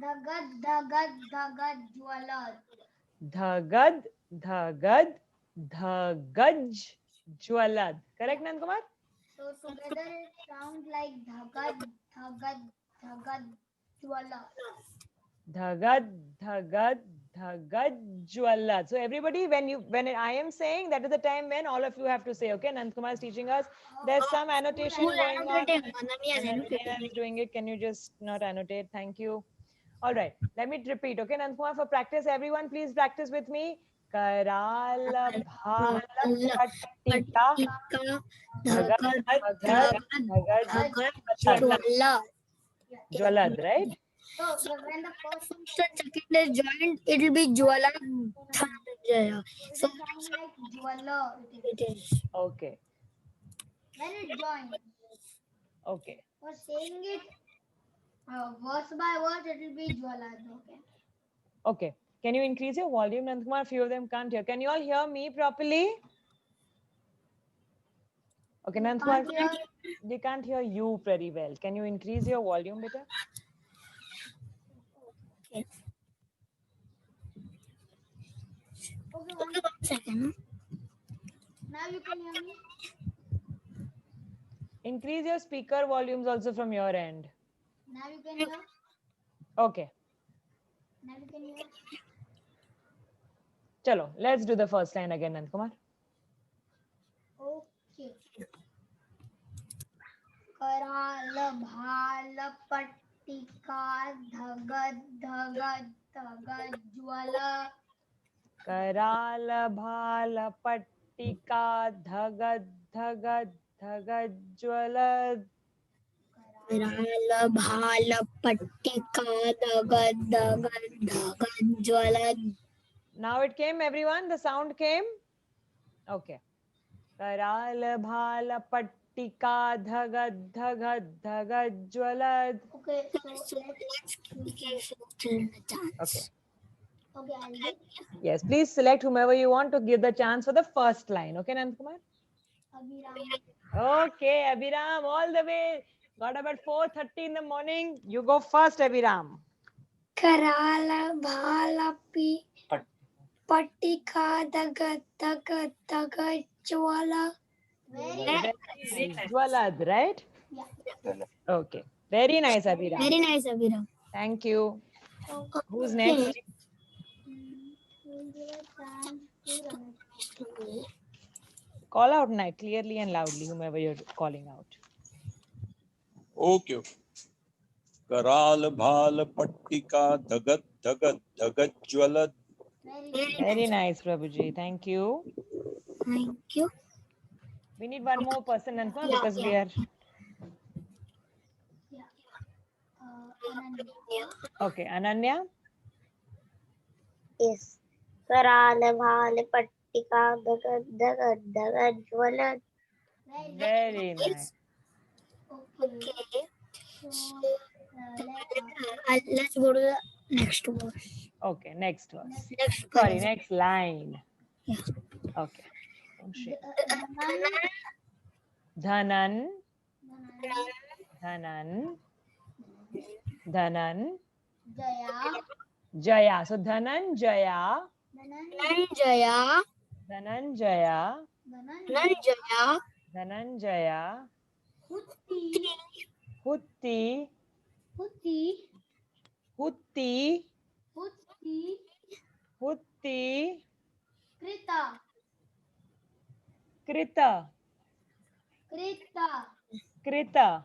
Dhagad, dhagad, dhagad, jwalad. Dhagad, dhagad, dhagaj, jwalad. Correct, Nandakumar? So together it sounds like dhagad, dhagad, dhagad, jwalad. Dhagad, dhagad, dhagad, jwalad. So everybody, when I am saying, that is the time when all of you have to say, okay? Nandakumar is teaching us. There's some annotation going on. Ananya is doing it. Can you just not annotate? Thank you. All right. Let me repeat, okay? Nandakumar, for practice, everyone, please practice with me. Karala bhala pattika dhagad dhagad dhagad jwalad, right? So when the first and second is joined, it will be Jwala Dhananjaya. it So will sound like jwala. it is. Okay. When it joins. Okay. For saying it verse by verse, it will be jwalad. Okay. Okay. Can you increase your volume, Nandakumar? A few of them can't hear. Can you all hear me properly? Okay, Nandakumar, they can't hear you very well. Can you increase your volume, beta? Okay. Okay, one Second. now you can hear me. Increase your speaker volumes also from your end. Now you can hear. Okay. Now you can hear. Chalo, let's do the first line again, Nandakumar. Okay. कराल भाल पट्टिका धगद धगद धगद ज्वाला कराल भाल पट्टिका धगद धगद धगद ज्वलद Virala Bhala Pattika Dagad Dagad Dagad Jwalad. Now it came, everyone. The sound came. Okay. Karal bhala pattika dhagad dhagad dhagad jwalad. Okay, so So let's let's give the chance. Okay. okay, I'll give Yes, please select whomever you want to give the chance for the first line. Okay, Nandakumar? Abhiram. Okay, Abhiram, all the way. Got about 4:30 in the morning. You go first, Abhiram. Karala Bhala Pattika Dagad Dagad Dagad Jwala. Very Very nice. Jwalad, right? Yeah. Okay. Very nice, Abhiram. Very nice, Abhiram. Thank you. Okay. Who's next? We'll give a chance to Ramesh. Call out now clearly and loudly, whomever you're calling out. Okay. कराल भाल पट्टिका धगत धगत धगत ज्वलद. Very nice, Prabhuji. Thank you. Thank you. We need one more person, Nandakumar, because we are... Yeah. Ananya. Okay, Ananya. Yes. Karala bhala pattika dhagad dhagad dhagad jwalad. Very nice. Okay. So Let's go to the next verse. Okay, next verse. Next Sorry, next line. Yeah. Okay. Don't shake. Dhanan, Dhanan, Dhanan, Dhanan, Jaya, Jaya. So Dhananjaya, Dhananjaya, Dhananjaya, Dhananjaya, Dhananjaya, Hutti, Hutti, Hutti, Hutti, Hutti, Hutti, Krita, Krita, Krita. Krita.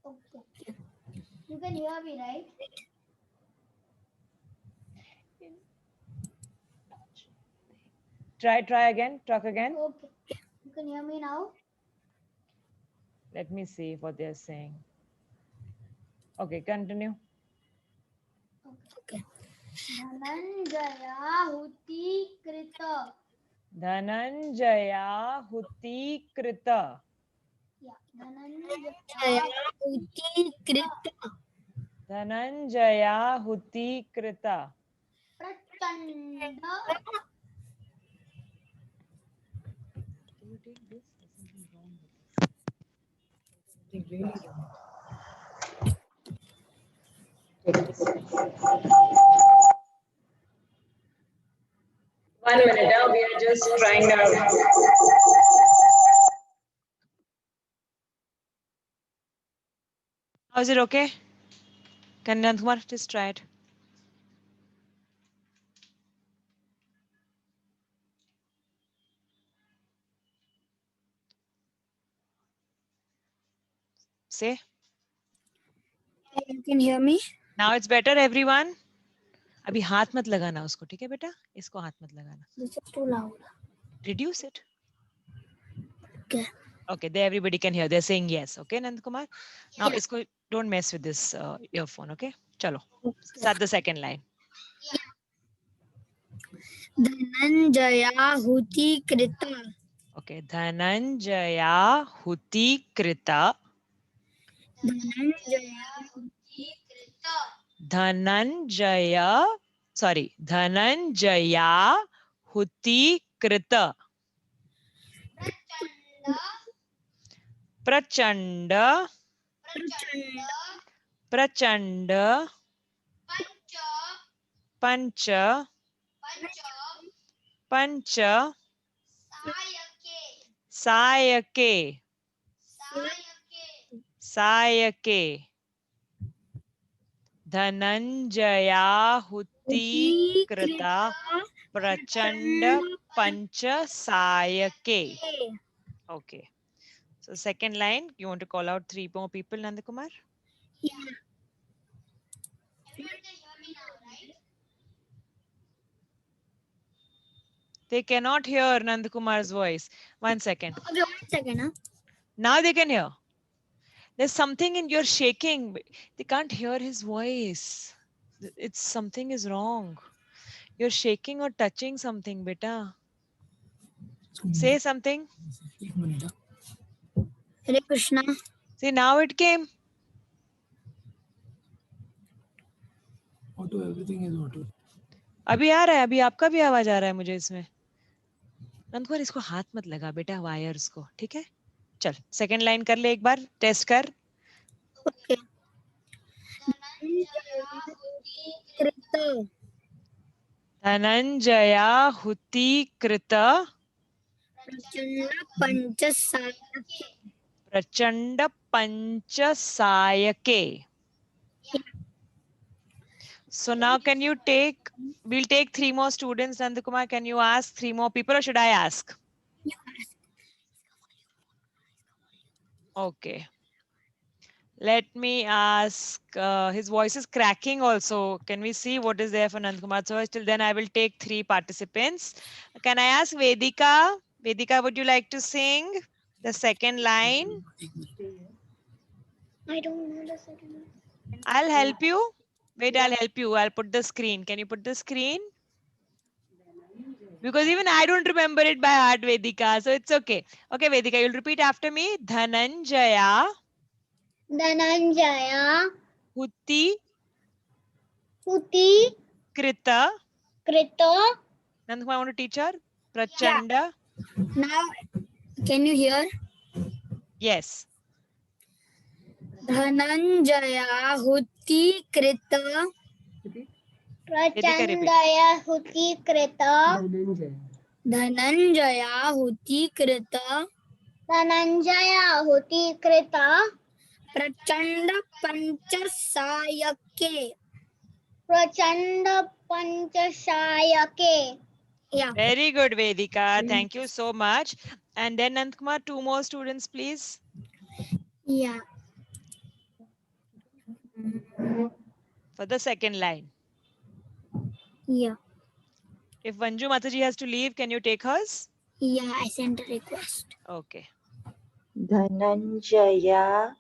Okay. You can hear me, right? Try again. Talk again. Okay. You can hear me now? Let me see what they're saying. Okay, continue. Okay. Dhananjaya Hutti Krita. Dhananjaya Hutti Krita. Yeah. Dhananjaya Uti Krita. Dhananjaya Hutti Krita. Prachanda. Can you take this? There's something wrong with this. Something really wrong. 1 minute, we are just trying out. How is it okay? Can Nandkumar just try it? Say. You can hear me? Now it's better, everyone. अभी हाथ मत लगाना उसको, ठीक है बेटा? इसको हाथ मत लगाना. This is too loud. Reduce it. Okay. Okay, there everybody can hear. They're saying yes. Okay, Nandkumar. Now, isko don't mess with this earphone. Okay, chalo. Start the second line. Dhananjaya huti krita. Okay, Dhananjaya huti krita. Dhananjaya, sorry, Dhananjaya huti krita. Prachanda, Prachanda, Pancha, Pancha, Sayake, Sayake. Dhananjaya huti krita prachanda pancha sayake. Okay. So second line, you want to call out 3 more people, Nandakumar? Yeah. They cannot hear Nandakumar's voice. 1 second. Okay, 1 second. Huh? Now they can hear. There's something in your shaking. They can't hear his voice. It's something is wrong. You're shaking or touching something, beta. Say something. Hare Krishna. See, now it came. Auto, everything is auto. अभी आ रहा है, अभी आपका भी आवाज आ रहा है मुझे इसमें. नंदकुमार इसको हाथ मत लगा बेटा, वायर्स को, ठीक है? चल सेकंड लाइन कर ले एक बार, टेस्ट कर. Okay. धनंजया हुति कृत प्रचंड पंच सायके. So now can you take, we'll take 3 more students, Nandakumar. Can you ask 3 more people or should I ask? Okay. Let me ask, his voice is cracking also. Can we see what is there for Nandakumar? So till then I will take 3 participants. Can I ask Vedika? Vedika, would you like to sing the second line? I don't know the second one. I'll help you. Wait, I'll help you. I'll put the screen. Can you put the screen? Because even I don't remember it by heart, Vedika. So it's okay. Okay, Vedika, you'll repeat after me. Dhananjaya Dhananjaya huti huti krita. krita. Nandakumar, I want to teach her. Prachanda. Now, can you hear? Yes. Dhananjaya huti krita. Prachandaya huti krita. Dhananjaya huti krita. Dhananjaya huti krita. Prachanda panchasayake. Prachanda panchasayake. Yeah. Very good, Vedika. Thank you so much. And then Nandakumar, 2 more students, please. Yeah. For the second line. Yeah. If Vanju Mataji has to leave, can you take hers? Yeah, I sent a request. Okay. Dhananjaya.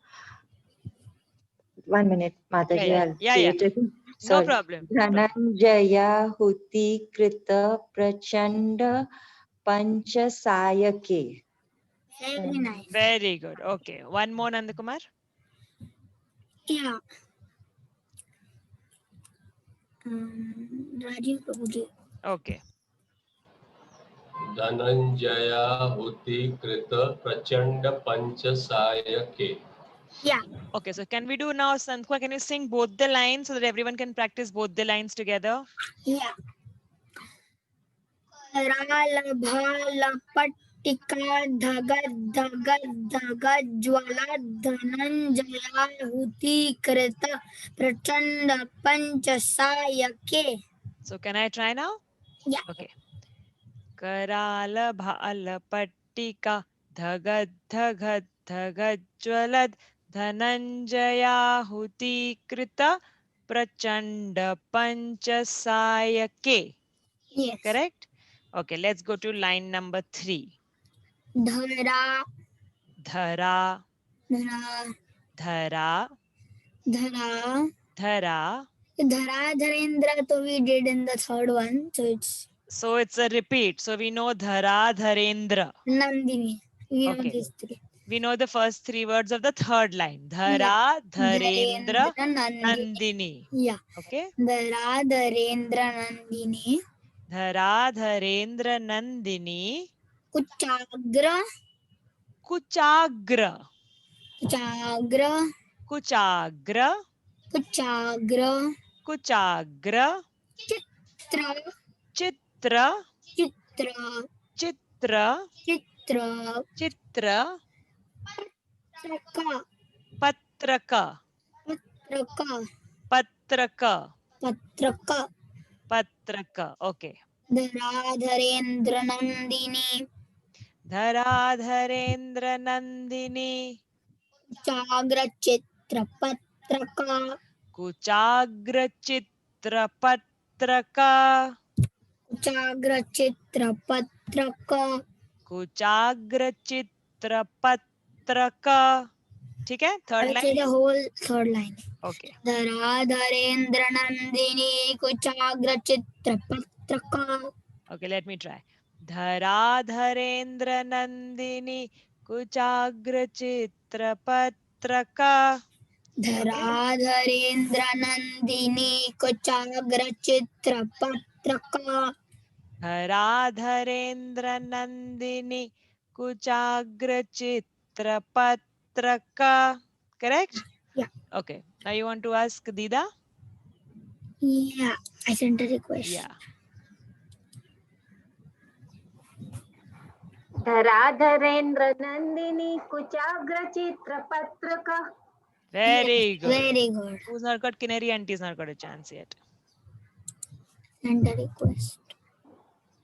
1 minute, Mataji. Yeah. I'll say it again. No Sorry. problem. Dhananjaya huti krita prachanda panchasayake. Very nice. Very good. Okay. 1 more, Nandakumar. Yeah. Rajiv Prabhuji. Okay. Dhananjaya Houthi कृत प्रचंड पंच सायके. Yeah. Okay, so can we do now, Santwa, can you sing both the lines so that everyone can practice both the lines together? Yeah. कराल भाल पट्टिका धगत धगत धगत ज्वाला धनंजयाहुति कृत प्रचंड पंचसायके. So can I try now? Yeah. Okay. Karala bhala pattika dhagad dhagad dhagad jwalad dhananjaya huti krita prachanda panchasayake. Yes. Correct? Okay, let's go to line number 3. धरा Dhara, धरा dhara, धरा dhara. धरा Dharendra. So we did in the third one. So it's So it's a repeat. So we know dhara, dharendra. Nandini. We know Okay. these three. We know the first 3 words of the third line. Dhara, dharendra, Nandini. nandini. Yeah. Okay. धरा Dharendra Nandini Dhara, dharendra, nandini. कुचाग्र Kuchagra, कुचाग्र kuchagra, कुचाग्र kuchagra. चित्र Chitra, चित्र chitra, चित्र chitra. पत्रका Patraka, पत्रका patraka, पत्रका. patraka. Okay. धरा Dharendra Nandini Dhara, dharendra, nandini. कुचाग्र चित्र पत्रका Kuchagra, chitra, patraka. कुचाग्र चित्र पत्रका. कुचाग्र चित्र पत्रका. ठीक है, third I'll say line. the whole third line. Okay. धरा धरेंद्र नंदिनी कुचाग्र चित्र पत्रका. Okay, let me try. धरा धरेंद्र नंदिनी कुचाग्र चित्र पत्रका. धरा धरेंद्र नंदिनी कुचाग्र चित्र पत्रका. धरा धरेंद्र नंदिनी कुचाग्र चित्र पत्रका. Correct? Yeah. Okay. Now you want to ask Dida? Yeah, I sent a request. Yeah. धराधरेन्द्र Nandini कुचाग्र चित्र पत्रका. Very good. Very good. Who's not got Kinnari auntie's not got a chance yet. Sent a request.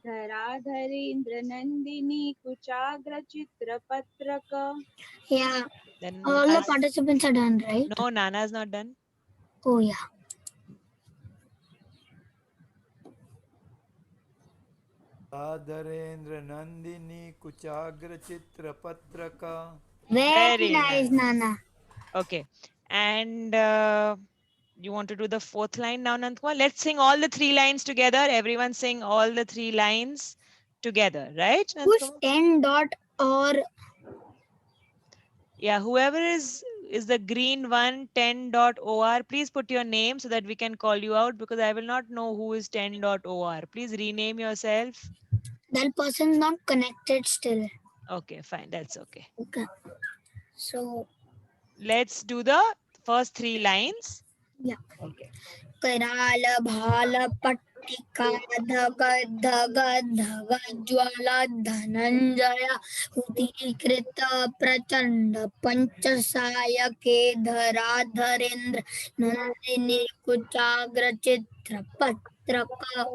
धराधरेन्द्र Nandini कुचाग्र चित्र पत्रक. Yeah, Then all the ask- participants are done, right? No, Nana's not done. Oh yeah. Dharendra Nandini कुचाग्र चित्र पत्रका. Very Very nice, nice. Nana. Okay. And you want to do the 4th line now, Nandkumar? Let's sing all the 3 lines together. Everyone sing all the 3 lines together, right? Push Nandkumar? 10 dot or Yeah, whoever is the green one, 10.or, please put your name so that we can call you out, because I will not know who is 10.or. Please rename yourself. that person's not connected still. Okay, fine. That's okay. Okay. So Let's do the first 3 lines. yeah. Okay. कराल भाल पट्टिका धग धग धग ज्वाला धनंजय हुतीकृत प्रचंड पंचसायके. धरा धरेंद्र नंदिनी कुचाग्र चित्र पत्रका.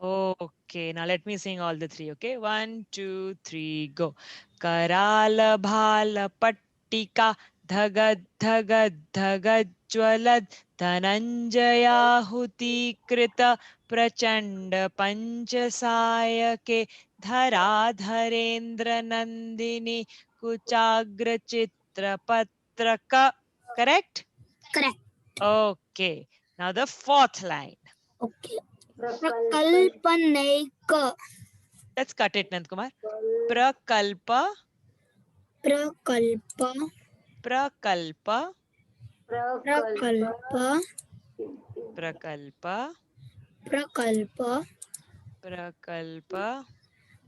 Okay, now let me sing all the 3. Okay, 1, 2, 3, go. Karala bhala pattika dhagad dhagad dhagad jwalad dhananjaya huti krita prachanda panchasayake. Dhara dharendra nandini kuchagra chitra patraka. Correct? Correct. Okay, now the 4th line. Okay. प्रकल्पनैक Let's cut it, Nandkumar. Prakalpa, प्रकल्प prakalpa, प्रकल्प prakalpa, प्रकल्प prakalpa.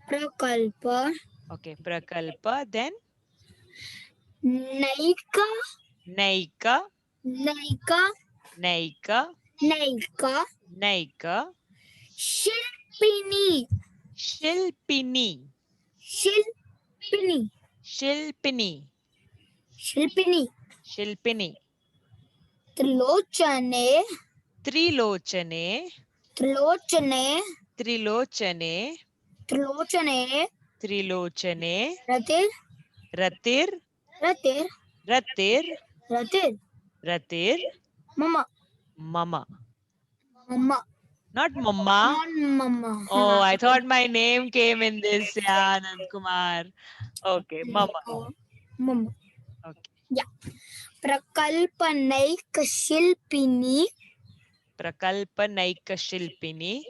प्रकल्प Okay, prakalpa. Then नैक Naika, Naika, Naika, Naika, Naika, Shilpini, Shilpini, Shilpini, Shilpini, Shilpini, Shilpini, Trilochane, Trilochane, Trilochane, Trilochane, Trilochane, Trilochane, Ratir, Ratir, Ratir, Ratir, Ratir, Ratir, Mama, Mama. Mama, Not Mama. not Mama. Oh, I thought my name came in this. Yeah, Anand Kumar. Okay, Mama. Mama. Okay. Yeah. Prakalpanaik Shilpini, Prakalpanaika Shilpini.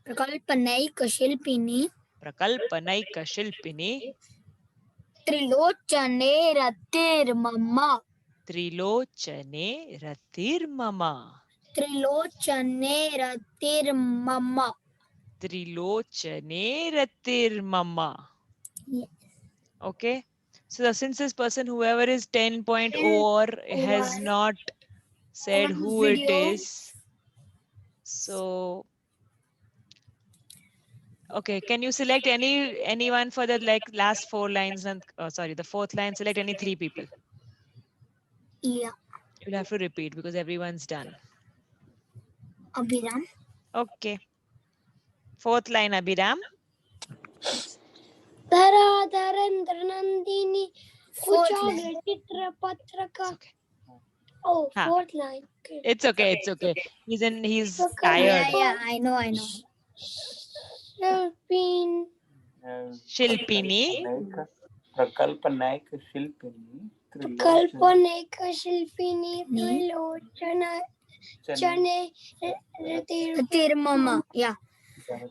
Prakalpanaik Shilpini, Prakalpanaika Shilpini. Trilochane Ratir Mama, Trilochane Ratir Mama. Trilochane Ratir Mama. Trilochane Ratir Mama. Yes. Okay. So since this person, whoever is 10.0 or has not said who it is. So, okay, can you select anyone for the like last 4 lines and sorry, the 4th line, select any 3 people. Yeah. You'll have to repeat because everyone's done. Abhiram. Okay. 4th line, Abhiram. Dharadharendra Nandini Fourth Kuchagra line. Chitra Patraka. It's okay. Oh, Huh. 4th line. Okay. It's okay. It's okay. He's Yeah, tired. yeah, I know. Shilpin. Shilpini. प्रकल्पनायक शिल्पिनी Kalpaneka Shilpini Trilochana Chane Ratir Mama. Yeah.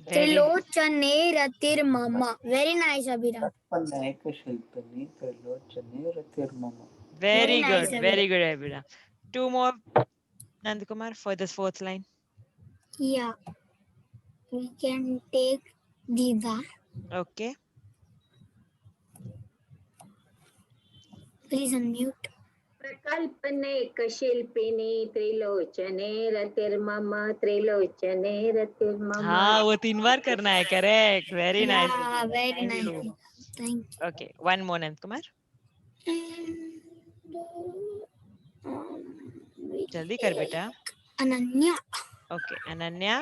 Very, Trilochane Ratir Mama. Very nice, Abhiram. प्रकल्पनायक शिल्पिनी त्रिलोचने रतिर्मम. very nice, good. Abhiram. Very good, Abhiram. 2 more, Nandkumar, for this 4th line. Yeah. We can take Diva. Okay. Please unmute. प्रकल्पनेक शिल्पिनी त्रिलोचने रतिर्मम त्रिलोचने रतिर्मम. हाँ, वो 3 बार करना है. Correct. Very nice. Yeah, very Thank nice. you. Thank Okay. 1 more, Nandkumar. you. Jaldi kar beta. Ananya. Okay. Ananya.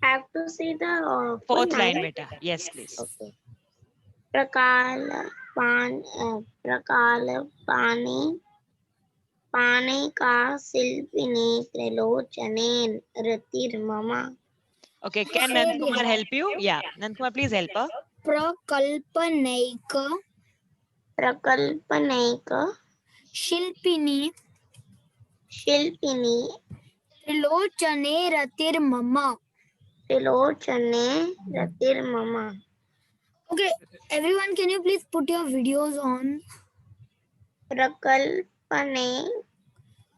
Have to see the 4th line, beta. Yes, please. Okay. प्रकाल पानी पानी का शिल्पिनी त्रिलोचने रतिर्ममा. Okay. Can Nandkumar help you? Yeah. Nandkumar, please help her. Prakalpanaika प्रकल्पनैक Shilpini शिल्पिनी Trilochane Ratir Mama. त्रिलोचने रतिर्ममा. Okay, everyone, can you please put your videos on? प्रकल्पने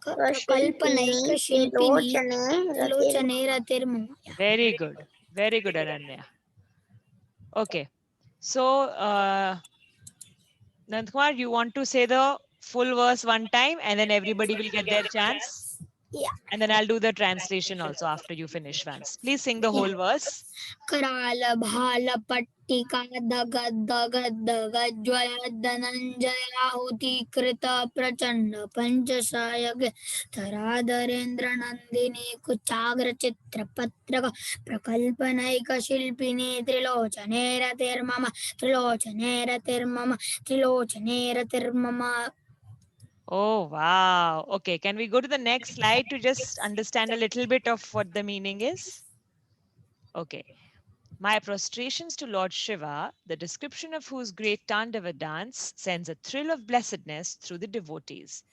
Prakalpanaika Shilpini त्रिलोचने Trilochane Ratir Mama. Very good. Very good, Ananya. Okay. So, Nandkumar, you want to say the full verse one time and then everybody will get their chance? Yeah. And then I'll do the translation also after you finish once. Please sing the whole verse. Karala bhala pattika dagad dagad dagad jwala dhananjaya huti krita prachanda panchasayag dharadharendra nandini kuchagra chitra patraka prakalpanaika shilpini trilochane ratir mama trilochane ratir mama trilochane ratir mama. Oh, wow. Okay. Can we go to the next slide to just understand a little bit of what the meaning is? Okay. My prostrations to Lord Shiva, the description of whose great Tandava dance sends a thrill of blessedness through the devotees.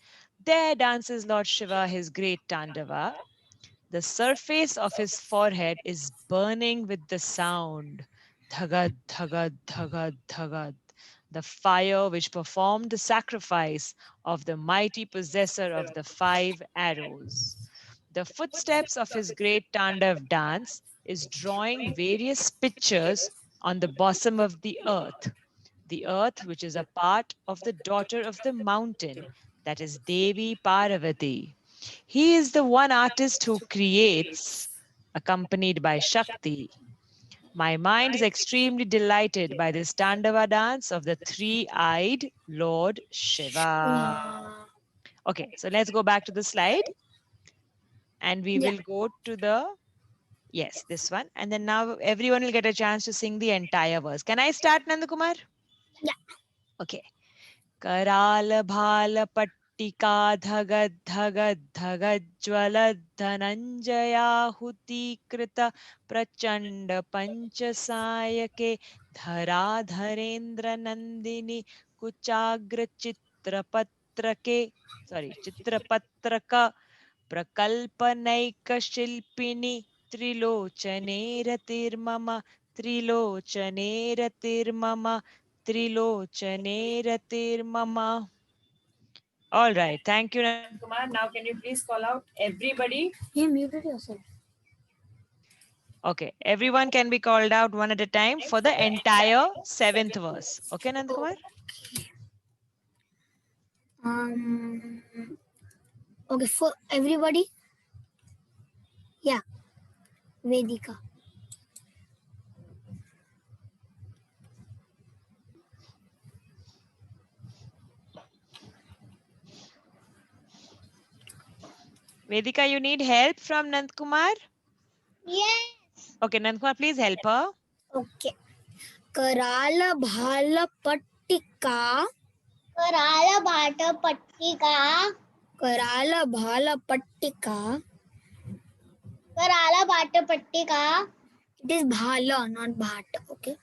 There dances Lord Shiva his great Tandava. The surface of his forehead is burning with the sound. Dhagad, dhagad, dhagad, dhagad. The fire which performed the sacrifice of the mighty possessor of the 5 arrows. The footsteps of his great Tandav dance is drawing various pictures on the bosom of the earth. the earth, which is a part of the daughter of the mountain, that is Devi Parvati. He is the one artist who creates, accompanied by Shakti. My mind is extremely delighted by this Tandava dance of the three-eyed Lord Shiva. Okay, so let's go back to the slide and we Yeah. will go to the, yes, this one. And then now everyone will get a chance to sing the entire verse. Can I start, Nandakumar? Yeah. Okay. Karal bhal pattika dhagad dhagad dhagad jwalad dhananjaya huti krita prachanda panchasayake dhara dharendra nandini kuchagra chitrapatrake, sorry, chitrapatraka प्रकल्पनैकशिल्पिनि त्रिलोचनेरतिर्मम त्रिलोचनेरतिर्मम त्रिलोचनेरतिर्मम. All right, thank you, Nandakumar. Now can you please call out everybody? You muted yourself. Okay, everyone can be called out one at a time for the entire 7th verse. Okay, Nandakumar? Okay, for everybody. Yeah. Vedika. Vedika, you need help from Nandakumar? Yes. Okay, Nandakumar, please help her. Okay. Karala bhala pattika. Karala bhata pattika. Karala bhala pattika. Karala bhata pattika. It is bhala, not bhata. Okay.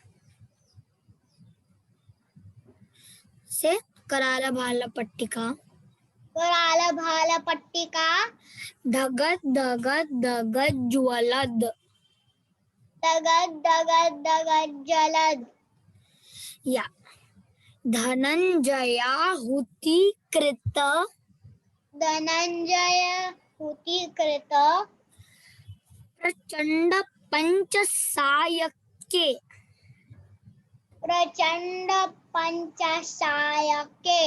Say Karala bhala pattika. Karala bhala pattika. Dhagad dhagad dhagad jwalad. Dagad dagad dagad jalad. Yeah. Dhananjaya huti krita. Dhananjaya huti krita. Prachanda panchasayake. Prachanda panchasayake.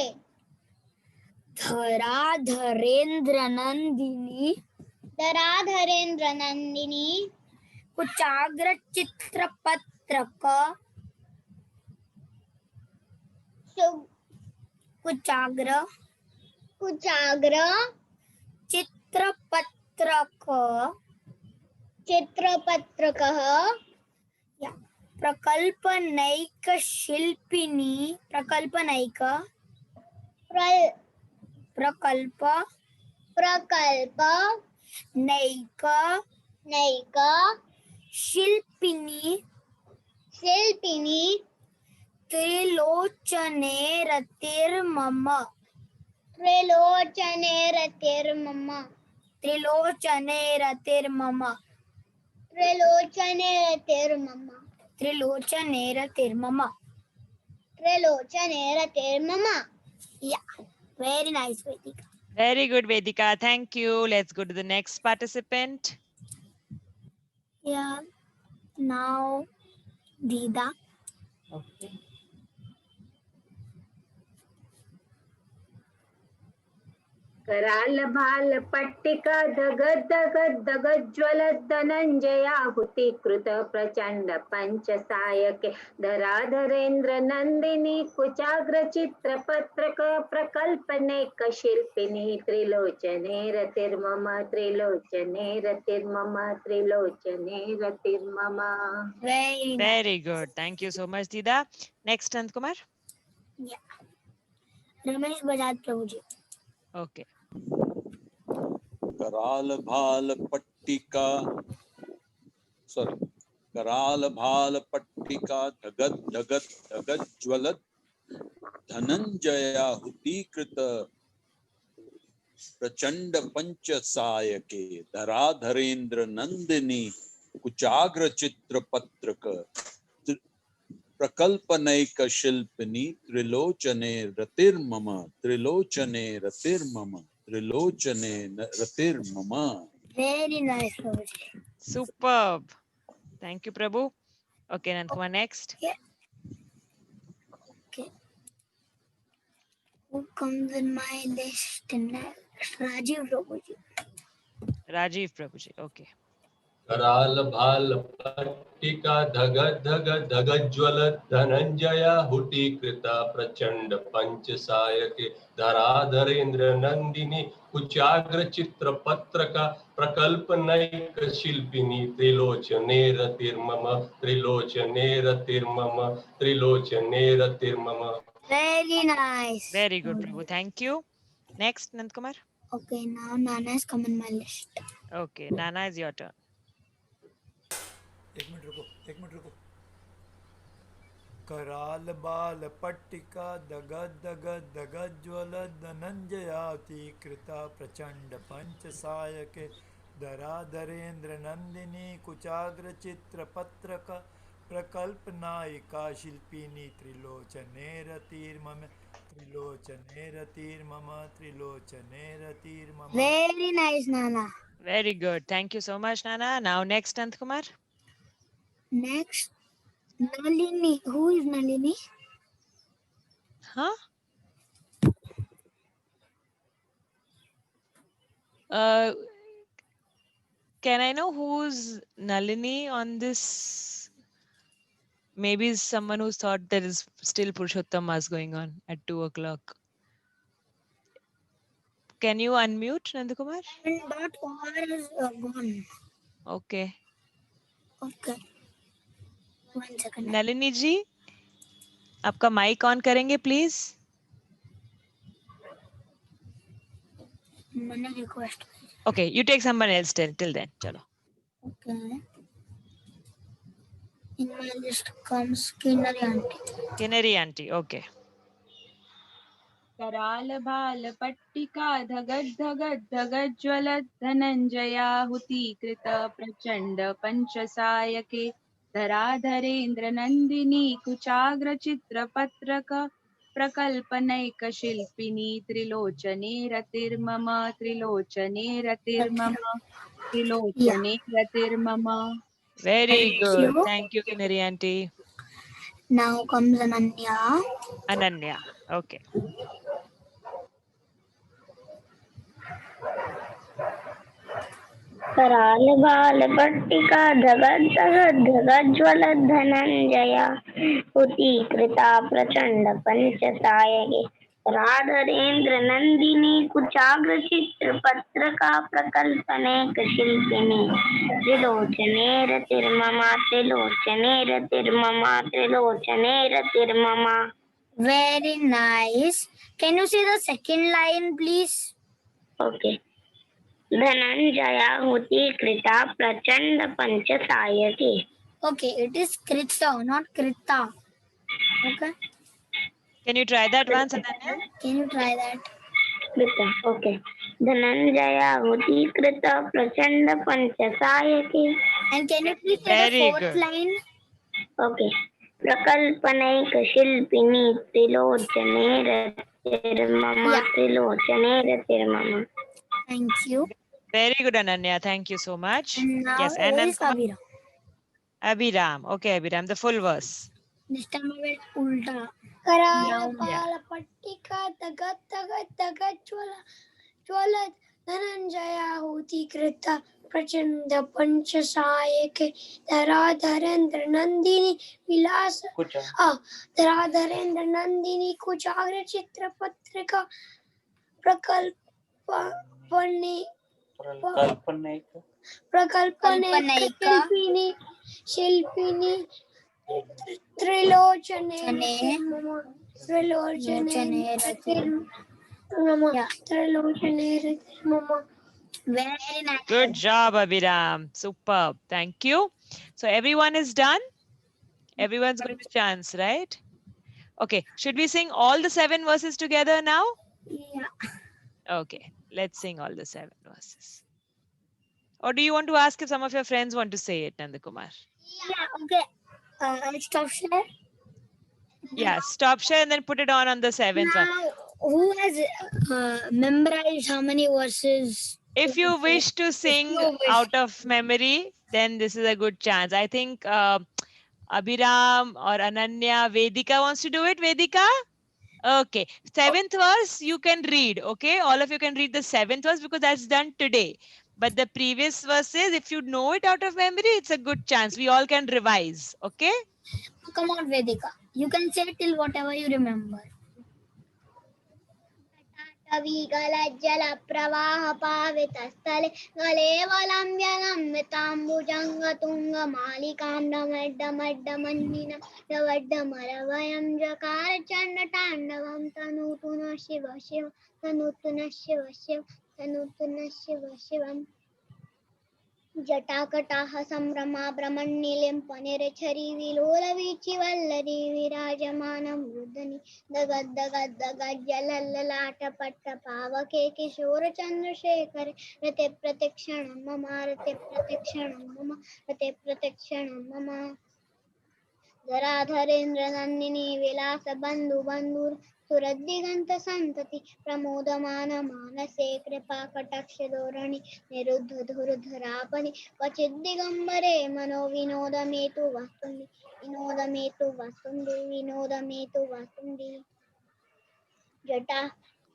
Dhara dharendra nandini. Dharadharendra nandini. Kuchagra chitrapatraka. Kuchagra Kuchagra chitrapatraka. Chitrapatrakah. Yeah. Prakalpanaika shilpini. Prakalpanaika. Prakalpa. Prakalpa. Naika. Naika. Shilpini. Shilpini. Trilochane ratir mama. Trilochane ratir mama. Trilochane ratir mama. Trilochane ratir mama. Trilochane ratir mama. Trilochane ratir mama. Yeah. Very nice, Vedika. Very good, Vedika. Thank you. Let's go to the next participant. Yeah. Now, Dida. Okay. कराल भाल पट्टिका धगद धगद धगद ज्वलद धनंजयाहुति कृत प्रचंड पंचसायके धराधरेन्द्र नंदिनी कुचाग्र चित्र पत्रक प्रकल्पनेक शिल्पिनी त्रिलोचने रतिर्मम त्रिलोचने रतिर्मम त्रिलोचने रतिर्मम. Very nice. Very good. Thank you so much, Dida. Next, Nandakumar. Yeah. Ramesh Bajaj Prabhuji. Okay. कराल भाल पट्टिका कराल भाल पट्टिका धगद धगद धगद ज्वलद धनंजयाहुति कृत प्रचंड पंचसायके धराधरेन्द्र नंदिनी कुचाग्र चित्र पत्रक प्रकल्पनैक शिल्पिनी त्रिलोचने रतिर्मम त्रिलोचने रतिर्मम त्रिलोचने रतिर्मम. Very nice, Prabhuji. Superb. Thank you, Prabhu. Okay, Nandakumar, next. Who comes in my list next? Rajiv Prabhuji. Rajiv Prabhuji. Okay. कराल भाल पट्टिका धग धग धग ज्वल धनंजय हुटी कृता प्रचंड पंच सायके धराधरेन्द्र नंदिनी कुचाग्र चित्र पत्रका प्रकल्प NAAC शिल्पिनी त्रिलोचने रतिर्मम त्रिलोचने रतिर्मम त्रिलोचने रतिर्मम. Very nice. Very good, Prabhu. Thank you. Next, Nandkumar. Okay, now Nana has come in my list. Okay, Nana, is your turn. एक मिनट रुको. कराल बाल पट्टिका दगद दगद दगद ज्वल धनंजयाति कृता प्रचंड पंच सायके धराधरेन्द्र नंदिनी कुचाग्र चित्र पत्रक प्रकल्प नायिका शिल्पिनी त्रिलोचने रतिर्मम त्रिलोचने रतिर्मम त्रिलोचने रतिर्मम. Very nice, Nana. Very good. Thank you so much, Nana. Now, next, Nandkumar. Next, Nalini. Who is Nalini? Huh? Can I know who's Nalini on this? Maybe someone who's thought there is still Purushottam Mass going on at 2 o'clock. Can you unmute, Nandakumar? But all is gone. Okay. Okay. 1 second. Nalini ji, आपका mic on करेंगे please? मैंने request. Okay, you take someone else till then. Chalo. Okay. In my list comes Kinnari auntie. Kinnari auntie. Okay. कराल भाल पट्टिका धगद धगद धगद ज्वलद धनंजयाहुति कृत प्रचंड पंचसायके धराधरेन्द्र नंदिनी कुचाग्र चित्र पत्रक प्रकल्पनैक शिल्पिनी त्रिलोचने रतिर्मम त्रिलोचने रतिर्मम त्रिलोचने रतिर्मम. Very good. you. Thank you, Kinnari auntie. Now comes Ananya. Ananya. Okay. कराल भाल पट्टिका धगद धगद धगद ज्वल धनंजया हुति कृता प्रचंड पंच सायके राधरेन्द्र नंदिनी कुचाग्र चित्र पत्रका प्रकल्पनेक शिल्पिनी त्रिलोचने रतिर्ममा त्रिलोचने रतिर्ममा त्रिलोचने रतिर्ममा. Very nice. Can you see the second line, please? Okay. Dhananjaya Houthi कृता प्रचंड पंच सायके. Okay, it is Krita, not Krita. Okay. Can you try that once, Ananya? Can you try that? कृता. Okay. धनंजया हुति कृता प्रचंड पंच सायके. And can you please say Very the fourth good. line? Okay. प्रकल्पनैक शिल्पिनी त्रिलोचने रतिर्मम त्रिलोचने रतिर्मम. Thank you. Very good, Ananya. Thank you so much. And now Yes, and who is Nandkumar? Abhiram? Abhiram. Okay, Abhiram, the full verse. This time I went ulta. कराल बाल पट्टिका दगद दगद दगद ज्वलद धनंजयाहुति कृता प्रचंड पंच सायके धराधरेन्द्र नंदिनी विलास धराधरेन्द्र नंदिनी कुचाग्र चित्र पत्रिका प्रकल्पनैक शिल्पिनी त्रिलोचने रतिर्मम. Very nice. Good job, Abhiram. Superb. Thank you. So everyone is done. Everyone's got a chance, right? Okay. Should we sing all the 7 verses together now? Yeah. Okay. Let's sing all the 7 verses. Or do you want to ask if some of your friends want to say it, Nandakumar? Yeah. Okay. I'll stop share. Yeah. Stop share and then put it on the 7th one. Now, who has memorized how many verses? If you wish to sing you wish. out of memory, then this is a good chance. I think Abhiram or Ananya, Vedika wants to do it. Vedika? Okay, seventh verse you can read. Okay, all of you can read the seventh verse because that's done today. But the previous verses, if you know it out of memory, it's a good chance. We all can revise. Okay. Come on, Vedika. You can say till whatever you remember. जल प्रवाह पावित स्थले गलेवलम्ब्यलम्बिताम्बुजङ्ग तुंग मालिकां डमड्डमड्डमन्निनं जकार चंड तांडवं तनूतु नः शिव शिव तनूतु नः शिव शिव तनूतु नः शिव शिवम् जटाकटाह संभ्रमा भ्रमन्निलिम्पनिरछरी विलोलवीचिवल्लरी विराजमानं वृद्धनि दगद्दगद्दगज्जलल्ललाटपट्टपावके किशोरचन्द्रशेखर रते प्रत्यक्षणं मम रते प्रत्यक्षणं मम रते प्रत्यक्षणं मम धराधरेन्द्र नन्दिनी विलास बंधु बंधुर सुरदिगंत संतति प्रमोदमान मानसे कृपा कटाक्ष धोरणि निरुद्ध धुरधरापनि क्वचित् दिगंबरे मनो विनोदमेतु वस्तुंडि विनोदमेतु वस्तुंडि विनोदमेतु वस्तुंडि जटा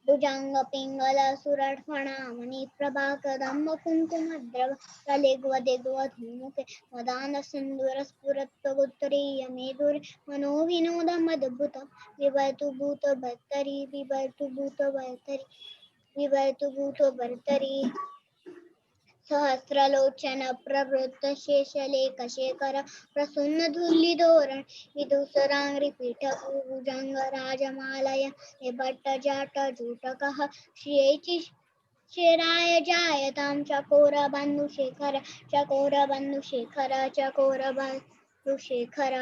भुजंग पिंगल सुरफणा मणि प्रभा कदम्ब कुंकुमद्रव तलेग्वदिग्व धूमुखे मदान सिंदूर स्फुरत्वगुत्तरीय मेदुर मनो विनोद मदभुतम विवर्तु भूत भर्तरी विवर्तु भूत भर्तरी विवर्तु भूत भर्तरी सहस्रलोचन प्रवृत्त शेषलेख शेखर प्रसन्न धूलिधोरण विदुसरांग्रि पीठ भुजंग राजमालय भट्ट जाट जूटकः श्रियेचि शिराय जायतां चकोर बंधुशेखर चकोर बंधुशेखर चकोर बंधुशेखर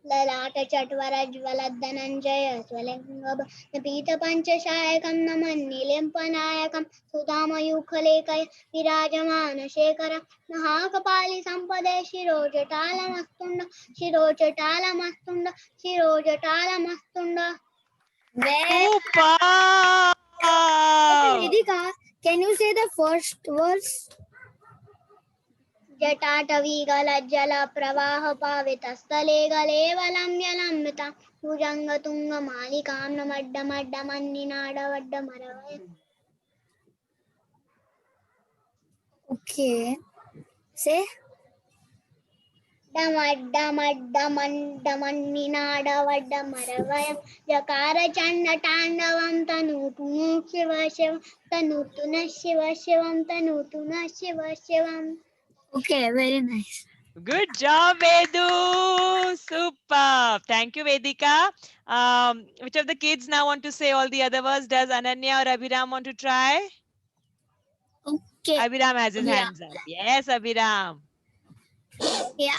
ललाट चट्वर ज्वलद्धनञ्जय स्वलिङ्गब पीत पंचशायकं नमन्निलिम्पनायकं सुधामयूखलेकय विराजमान Shekhar महाकपालि संपदे शिरोजटालमस्तुण्ड शिरोजटालमस्तुण्ड शिरोजटालमस्तुण्ड Super. Vedika, can you say the first verse? जटाटवी गलज्जल प्रवाह पावित स्थले गलेवलम्ब्यलम्बिता भुजंग तुंग मालिकां नमड्डमड्डमन्निनाडवड्डमरवय Okay. Say. डमड्डमड्डमन्निनाडवड्डमरवय जकार चंड तांडवं तनूतु शिव शिव तनूतु नः शिव शिवं तनूतु नः शिव शिवम्. Okay, very nice. Good job, Vedu. Super. Thank you, Vedika. Which of the kids now want to say all the other words? Does Ananya or Abhiram want to try? Okay. Abhiram has his hands up. Yes, Abhiram. Yeah.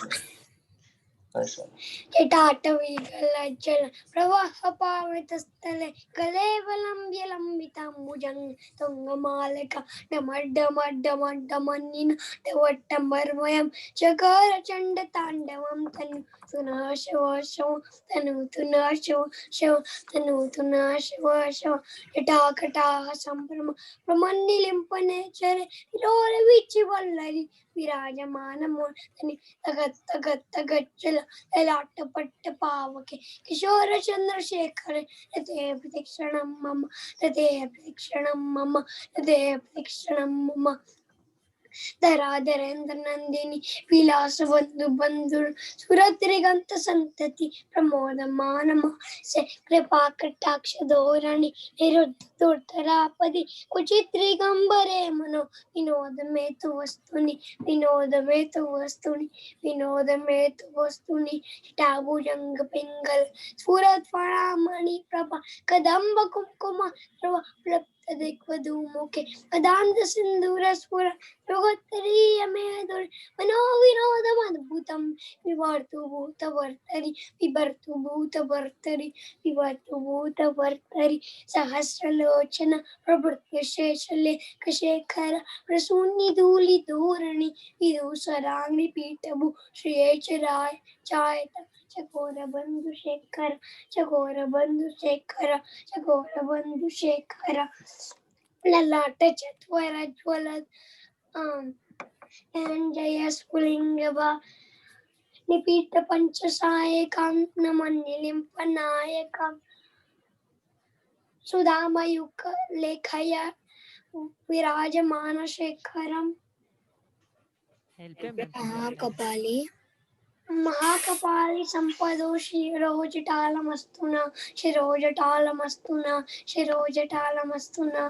जटाटवी गलज्जल प्रवाह पावित स्थले कलेवलम्ब्यलम्बिताम्बुजं तुङ्गमालिका डमड्डमड्डमड्डमन्निनादवड्डमरवयं चकार चण्डताण्डवं तनूतु नः शिव शिव तनूतु नः शिव शिव तनूतु नः शिव शिव जटाकटाः सम्भ्रम प्रमन्निलिम्पनेचरे विलोलवीचिवल्लरी विराजमानमूर्धनि तगच्चल ललाटपट्ट पावके किशोर चंद्रशेखर रते प्रतीक्षणं मम रते प्रतीक्षणं मम रते प्रतीक्षणं मम धराधरेन्द्र नंदिनी विलास बंधु बंधुर सुरत्रिगंत संतति प्रमोदमान से कृपा कटाक्ष धोरणि निरुद्धरापदि कुचित्रिगंबरे मनो विनोद में तु वस्तुनि विनोद में तु वस्तुनि विनोद में तु वस्तुनि टाभुजंग पिंगल स्फुरत फणामणि प्रभा कदम्ब कुमकुम दिग्वधूमुखे अदांत सिंदूर स्फुर रोगोत्तरीय मेदुर मनोविनोदमद्भुतं विवर्तु भूतवर्तरि विभर्तु भूतवर्तरि विवर्तु भूतवर्तरि सहस्रलोचन प्रभृत्य शेषलेखशेखर प्रसून्निधूलिधूरणि विदूसराङ्गि पीठभू श्रियेचराय चायत चकोर बंधुशेखर चकोर बंधुशेखर चकोर बंधुशेखर ललाट चत्वर ज्वलत् धनञ्जय स्फुलिङ्गवा निपीत पंचसायकं नमन्निलिम्पनायकं सुधामयुक् लेखया विराजमान शेखरम Help him. महाकपाली महाकपाली संपदो शिरोजटालमस्तुना शिरोजटालमस्तुना शिरोजटालमस्तुना.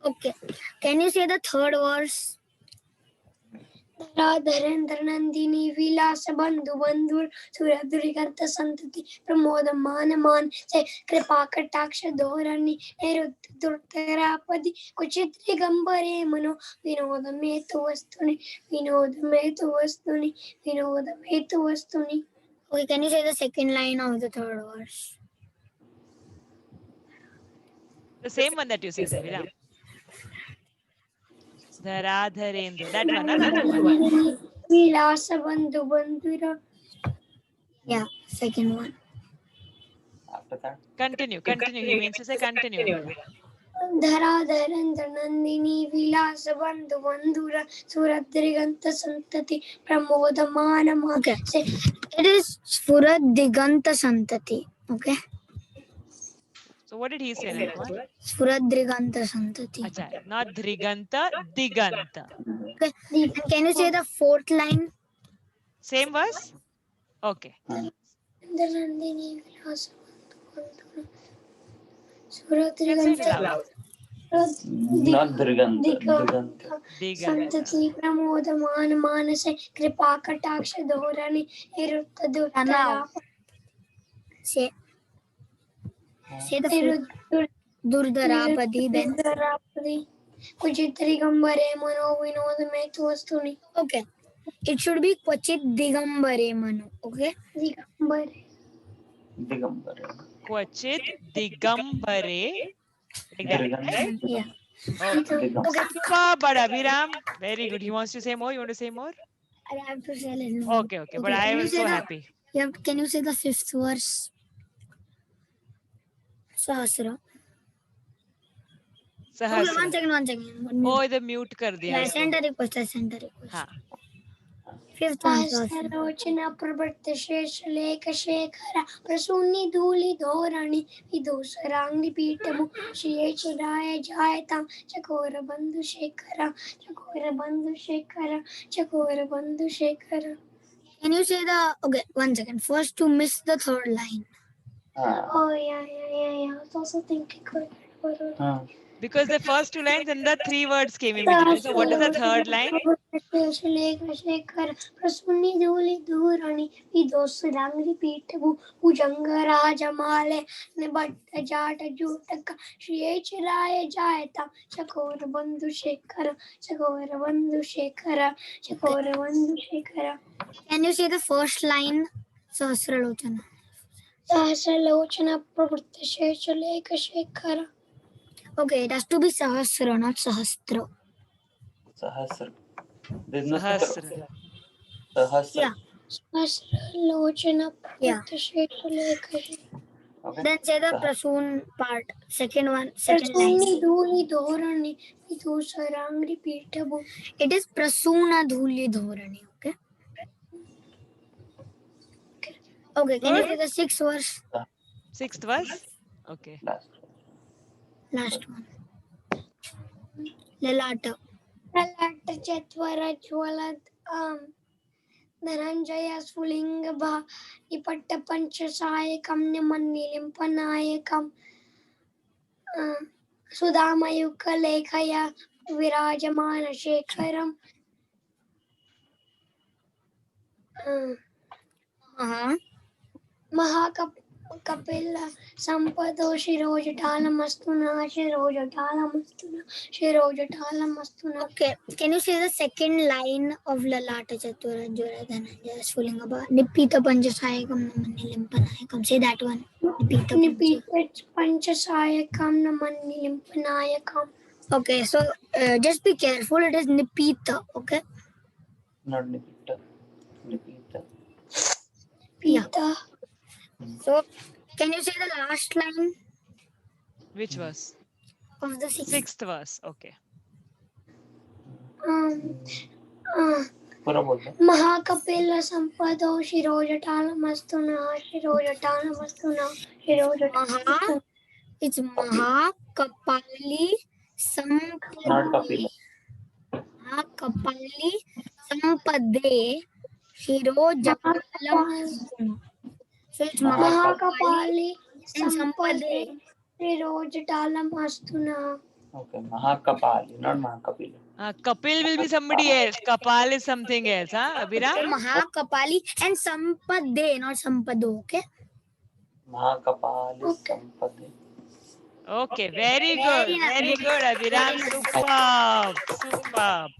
Okay, can you say the third verse? धराधरेन्द्र Nandini विलास बंधु बंधुर सुरधुरिगंत संतति प्रमोद मान मान से कृपा कटाक्ष धोरणी निरुद्ध दुर्धरापदि कुचित दिगंबरे मनो विनोद में तो वस्तुनि विनोद में तो वस्तुनि विनोद में तो वस्तुनि. Okay, can you say the second line of the third verse? The same one that you said, Viram. Dharadharendra. That one, that one. विलास बंधु बंधुर. Yeah, second one. After that, Continue. He means to say continue. धराधरेन्द्र Nandini विलास बंधु बंधुर सुरद्रिगंत संतति प्रमोद मान मान. Okay, it is Surad Diganta Santati. Okay, So what did he say? Nandkumar? Surad Diganta Santati. Acha, not Driganta, Diganta. Okay, and can you say the fourth line? Same verse? Okay. Nandini विलास बंधु Let's say it loud. not Driganta. संतति प्रमोद मान मान से कृपा कटाक्ष धोरणी निरुद्ध दुर्धरा. Say the fourth. Durdharapadi then. कुचित Digambare मनो विनोद में तो वस्तुनि. Okay, it should be Kvachit Digambare Manu. Okay, Digambare Kvachit Digambare. Like that, right? yeah. Okay. Super, Bada Viram. Very good. He wants to say more. You want to say more? I have to say a little more. Okay. But I am so happy. Can you say the fifth verse? Sahasra. Okay, Sahasra. one second. Oh, the mute kar diya. Yeah, send a request. हाँ. Fifth one. सहस्रलोचना प्रवृत्त शेष लेख शेखर प्रसूनि धूलि धोरणी विदूषरांगि पीठमु श्रीयचराय जायतां चकोर बंधु शेखर चकोर बंधु शेखर चकोर बंधु Shekhar. Can you say the, okay, one second. First to miss the third line. Oh yeah. I was also thinking. Because the first two lines and the three words came immediately. So what is the third line? प्रसूनि धूलि धूरणी विदूषरांगि पीठमु भुजंग राजमाले निबद्ध जाट जूटक श्रीयचराय जायतां चकोर बंधु शेखर चकोर बंधु शेखर चकोर बंधु Shekhar. Can you say the first line? Sahasralochana. सहस्रलोचना प्रवृत्त शेष लेख Shekhar. Okay, it has to be Sahasra, not Sahastra. Sahasra. There's no Sahasra. Sahasra. Yeah. सहस्रलोचना प्रवृत्त शेष लेख. Okay. Then say the Prasoon part. Second one, second line. प्रसूनि धूलि धोरणी विदूषरांगि पीठमु. It is Prasuna Dhuli Dhorani. Okay. Okay, can you say the sixth verse? Sixth verse? Okay. Last one. Lalata. ललाट चत्वर ज्वलद धनंजय स्फुलिंग भा निपट्ट पंच सायकम निमन्निलिंपनायकम सुधामयुक् लेखया विराजमान शेखरम. महाकपिल संपदो शिरोजटालमस्तुना शिरोजटालमस्तुना शिरोजटालमस्तुना. Okay, can you say the second line of Lalata Chatura Jura Dhananjaya Sphulingaba Nipita Panchasayakam Namannilimpanayakam? Say that one. निपीत पंचसायकम नमन्निलिंपनायकम. Okay, so just be careful. It is Nipita. Okay. Not Nipita. Nipita. पीता. So, can you say the last line Which verse? of the sixth? Sixth verse. Okay. पूरा बोल दो. महाकपिल संपदो शिरोजटालमस्तुना शिरोजटालमस्तुना शिरोजटालमस्तुना. It's Mahakapali Sampade. Not Kapila. Mahakapali Sampade Shirojapalam. So it's Mahakapali and Sampade. Shirojatalam Astuna. Okay, Mahakapali, not Mahakapila. Kapil will be somebody else. Kapal is something else, huh, Abhiram? So Mahakapali and Sampade, not Sampado, okay? Mahakapali Sampade. Okay, very good, very good, Abhiram. Superb, superb.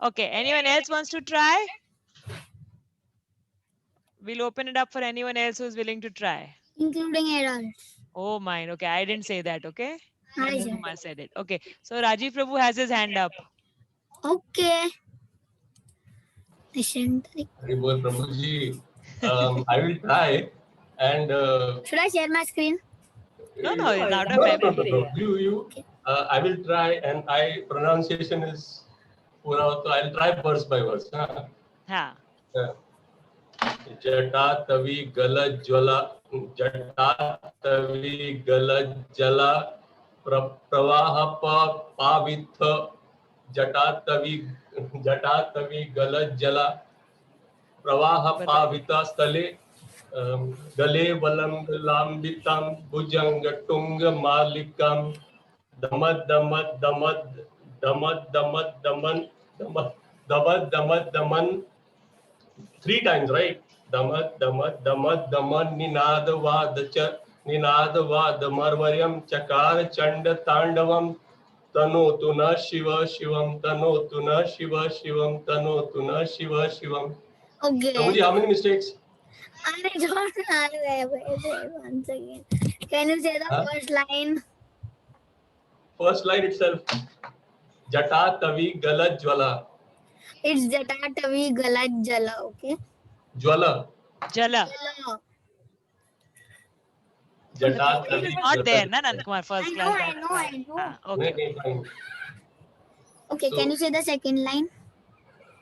Okay, anyone else wants to try? We'll open it up for anyone else who's willing to try. Including adults. Oh, mine. Okay, I didn't say that. Okay, I Nandin said. Kumar said it. Okay, so Rajiv Prabhu has his hand up. Okay. Listen. Haribol Prabhuji, I will try and. Should I share my screen? No, no, it's not a No, memory. You. I will try, and pronunciation is pura. So I'll try verse by verse. Huh? Ha. जटा तवी गल ज्वला जटा तवी गल जला प्रवाह पाविथ जटा तवी गल जला प्रवाह पावित स्थले गले वलंबितां भुजंग टुंग मालिकां दमद दमद दमद दमद दमद दमन दमद दमद दमन 3 times, right? Damad, damad, damad, daman, ninadavad, marvaryam, chakar, chanda, tandavam, tanotuna, shiva, shivam, tanotuna, shiva, shivam, tanotuna, shiva, shivam. Okay. Prabhuji, how many mistakes? I don't know. Once again. Can you say the first line? First line itself. Jata, tavi, gala, jwala. It's Jatatavi Galat Jala, okay? Jwala. Jala. Jata, It is not there, na Nand Kumar, first class. I know. Ah, okay. Okay, So- can you say the second line?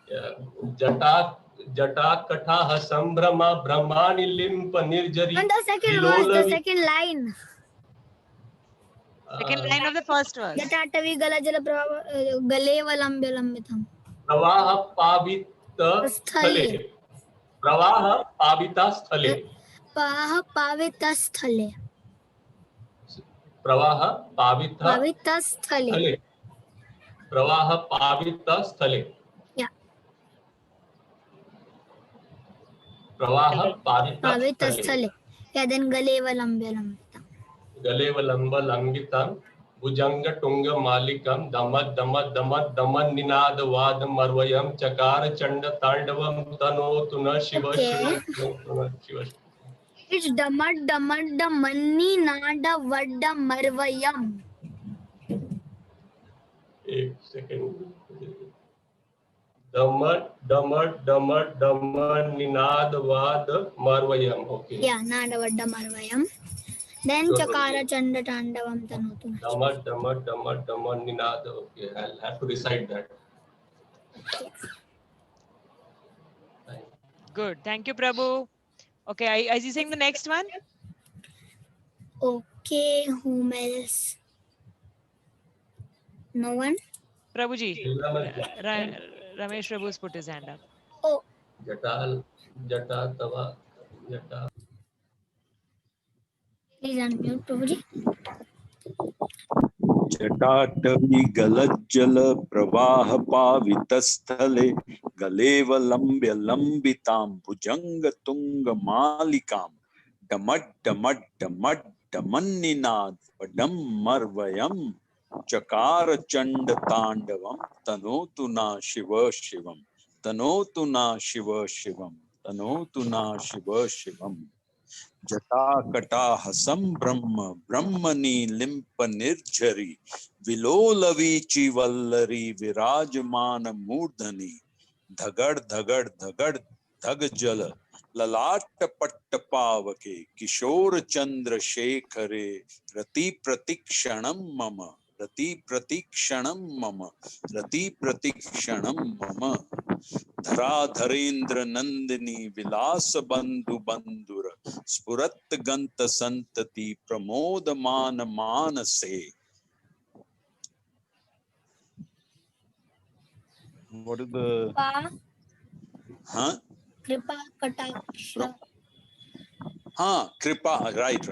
Yeah. Jata katha sambrama brahmani limpa nirjari. And the second verse, the second line. Second line of the first verse. Jatatavi Galat Jala Galeva Lambya Lambitam. प्रवाह पावित स्थले प्रवाह पाविता स्थले Pavita Sthale. प्रवाह पाविता Pavita Sthale. स्थले प्रवाह पाविता स्थले Yeah. प्रवाह पाविता Pavita स्थले Sthale. Yeah, then Galeva Lambya Lambitam. गलेवलंब लंबितां भुजंग टुंग मालिकं दमद दमद दमद दमन निनाद वाद मर्वयं चकार चंड तांडवं तनोतु न शिव Okay. शिव It's Damad Damad Damani Nada Vadda Marvayam. एक सेकंड दमद दमद दमद दमन निनाद वाद मर्वयं okay Yeah, Nada Vadda Marvayam. Then Sure. Chakara Chanda Tandavam Tanotu. दमद दमद दमद दमन Ninad okay I'll have to recite that. Good. Thank you, Prabhu. Okay, is he saying the next one? Okay, whom else? No one? Prabhuji. Ramesh Prabhu's put his hand up. Oh, जटा जटा तवा जटा please unmute, Prabhuji. जटाटवी गलज्जल प्रवाह पावितस्थले गलेव लंब्य लंबितां भुजंग तुंग मालिकां डमड डमड डमड डमन्निनाद पडम मर्वयं चकार चंड तांडवं तनोतु न शिव शिवं तनोतु न शिव शिवं तनोतु न शिव शिवं जटाकटाह संभ्रम ब्रह्मणि लिंप निर्झरी विलोलवीचि वल्लरी विराजमान मूर्धनि धगड़ धगड़ धगड़ धग जल ललाट पट्ट पावके किशोर चंद्र शेखरे रति प्रतीक्षणं मम रति प्रतीक्षणं मम रति प्रतीक्षणं मम धराधरेन्द्र नंदिनी विलास बंधु बंधुर स्फुरत गंत संतति प्रमोद मान मानसे. What is the कृपा कटाक्ष. हाँ, कृपा, right.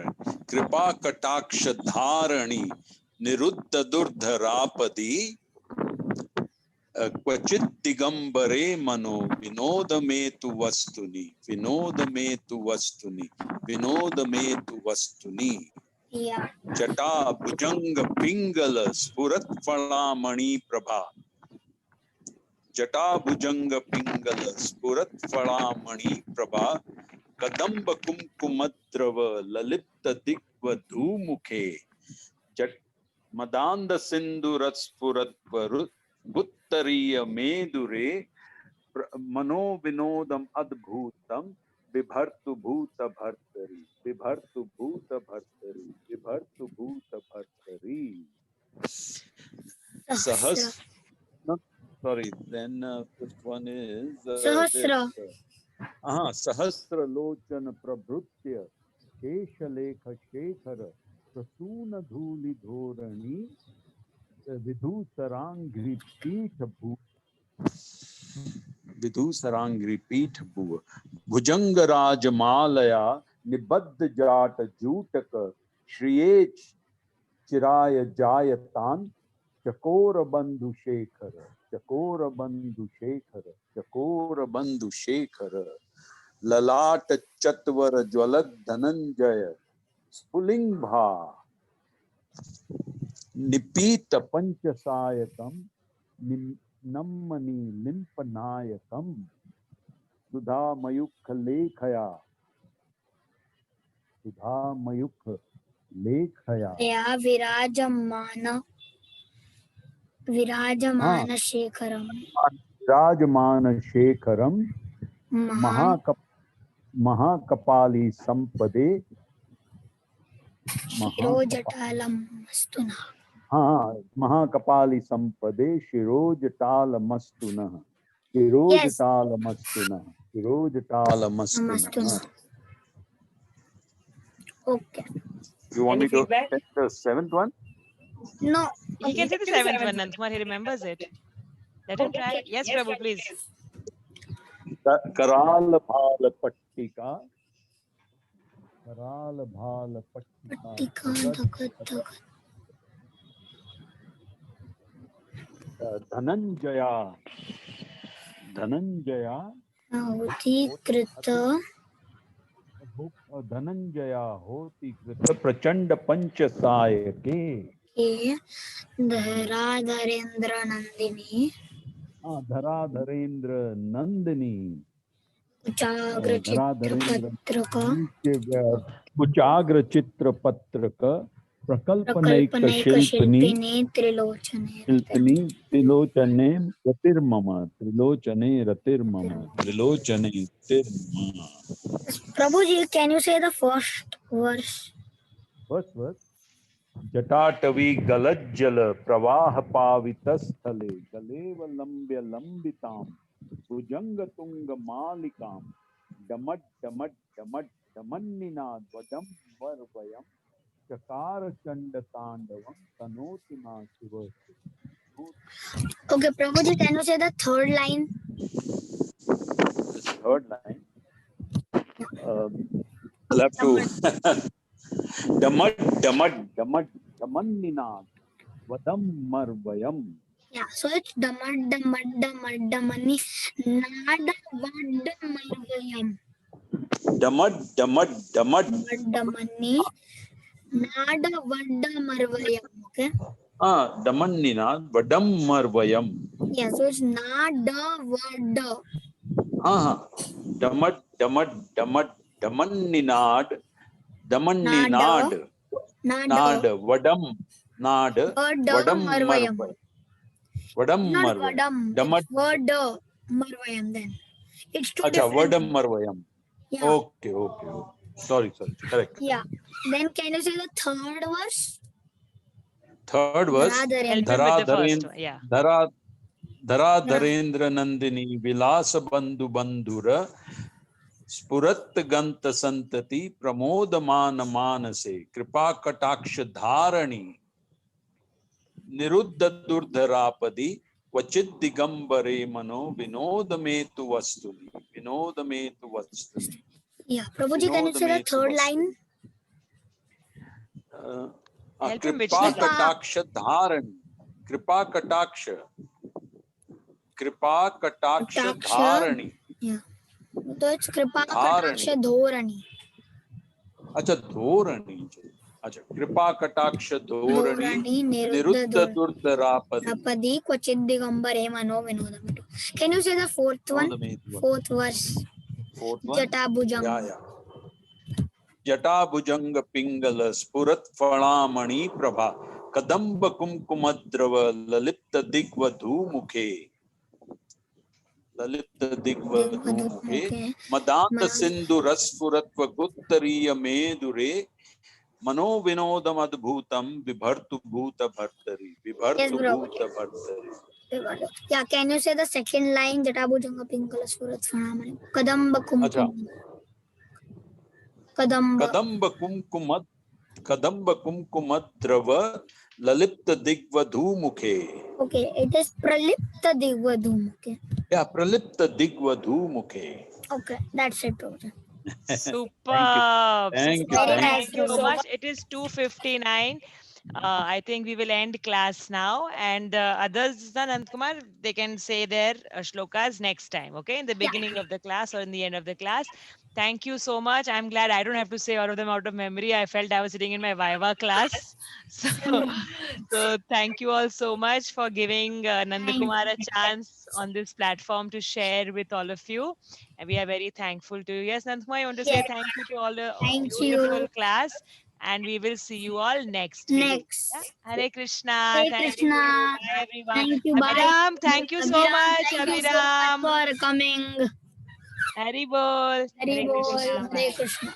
कृपा कटाक्ष धारणी निरुद्ध दुर्धरापदी क्वचित दिगंबरे मनो विनोद में तु वस्तुनि विनोद में तु वस्तुनि विनोद में तु वस्तुनि. जटा भुजंग पिंगल स्फुरत फलामणि प्रभा. जटा भुजंग पिंगल स्फुरत फलामणि प्रभा कदम्ब कुमकुमद्रव ललित दिग्वधू मुखे. जट मदांद सिंधुरत स्फुरत उत्तरीय मेदुरे मनो विनोदम अद्भुतम बिभर्तु भूत भर्तरी बिभर्तु भूत भर्तरी बिभर्तु भूत Bhartari. Sorry, then this one is Sahasra. सहस्र लोचन प्रभृत्य शेषलेख शेखर प्रसून धूलि धोरणी विधुसरांघ्रि पीठ भू विधुसरांघ्रि पीठ भू भुजंग राजमालया निबद्ध जाट जूटक श्रियेच चिराय जायतान चकोर बंधु शेखर चकोर बंधु शेखर चकोर बंधु शेखर. ललाट चत्वर ज्वलत धनंजय स्फुलिंभा निपीत पंचसायकम नम्मनि लिंपनायकम सुधा मयुख लेखया सुधा मयुख लेखया. विराजमान शेखरम विराजमान शेखरम महाकपाली संपदे शिरोजटालम मस्तुना. हाँ, महाकपाली संपदे शिरोजटाल मस्तुनः शिरोजटाल मस्तुनः शिरोजटाल मस्तुनः. Okay. You want me to take the 7th one? No. He can say the 7th one, Nandkumar. He remembers it. Let him try. Yes, Prabhu, please. कराल भाल पट्टिका कराल भाल पट्टिका धनंजया धनंजया होतीकृत धनंजया होतीकृत प्रचंड पंचसायके धराधरेन्द्र नंदिनी धराधरेन्द्र नंदिनी कुचाग्र चित्र पत्रक प्रकल्पनैक शिल्पिनी त्रिलोचने रतिर्मम त्रिलोचने रतिर्मम त्रिलोचने रतिर्मम. Prabhuji, can you say the first verse? First verse. जटाटवी गलज्जल प्रवाह पावितस्थले गलेव लंब्य लंबिताम भुजंग तुंग मालिकाम डमट डमट डमट डमन्निनाद वदम वर्वयम चकार Chand Tandavam तनोतिना Shiv. Okay, Prabhuji, can you say the third line? The third line. I'll have to. Damat damat damat damanninad vadam marvayam. Yeah, so it's damat damat damat damani nada vadam marvayam. Damat damat damat damani nada vadam marvayam. Okay. Damanninad vadam marvayam. Yeah, so it's nada vada. Damat damat damat damanninad damanninad nad vadam nad vadam marvayam vadam marvayam damat vada marvayam. Then it's two acha different. vadam marvayam. Yeah. Okay. Sorry, correct. Yeah. Then can you say the third verse? Third verse. Help him with the first one. Yeah. धराधरेन्द्र Nandini विलास बंधु बंधुर स्फुरत गंत संतति प्रमोदमान मानसे कृपा कटाक्ष धारणी निरुद्ध दुर्धरापदि क्वचित दिगंबरे मनो विनोद में तु वस्तुनि विनोद में तु वस्तुनि. Yeah, Prabhuji, can you say the third line? Help him, कृपा Vishnu. कटाक्ष धारणी कृपा कटाक्ष Dharni. Yeah. So it's Kripa Dharni. Kataksha Dhorani. अच्छा धोरणी. अच्छा कृपा कटाक्ष धोरणी Dhorani निरुद्ध दुर्धरापदि Rapadi Kvachid Digambare Mano Vinodamitu. Can you say the fourth one? Fourth verse. Fourth one. Jata Bhujanga. Yeah, yeah. जटा भुजंग पिंगल स्फुरत फणामणि प्रभा कदम्ब कुमकुमद्रव ललित दिग्वधू मुखे मदांत सिंधु रसफुरत्व गुत्तरीय मेदुरे मनो विनोदम अद्भुतम बिभर्तु भूत Bhartari Yes, bro. Yeah, can you say the second line? Jata Bhujanga Pingala Surat Phanamani. Kadamba Kumkum. कदम्ब कुमकुमद्रव ललित दिग्वधू मुखे. Okay, it is Pralipta Digvadhu Mukhe. Yeah, प्रलिप्त दिग्वधू मुखे. Okay, that's it, bro. Superb. Thank you. Thank you so much. It is 2:59. I think we will end class now, and others, Anand Kumar, they can say their shlokas next time, okay, in the beginning of the class or in the end of the class. Thank you so much. I'm glad I don't have to say all of them out of memory. I felt I was sitting in my Viva class. So thank you all so much for giving Nandakumar a chance on this platform to share with all of you. And we are very thankful to you. Yes, Nandakumar, I want to say thank you to all the beautiful class. And we will see you all next week. Yeah? Hare Krishna. Hare Thank Krishna. you. Bye, everyone. Thank you. Bye. Abhiram, thank you so much. Thank you so much for coming. Hari Bol. Hare Bol. Krishna. Hare Krishna.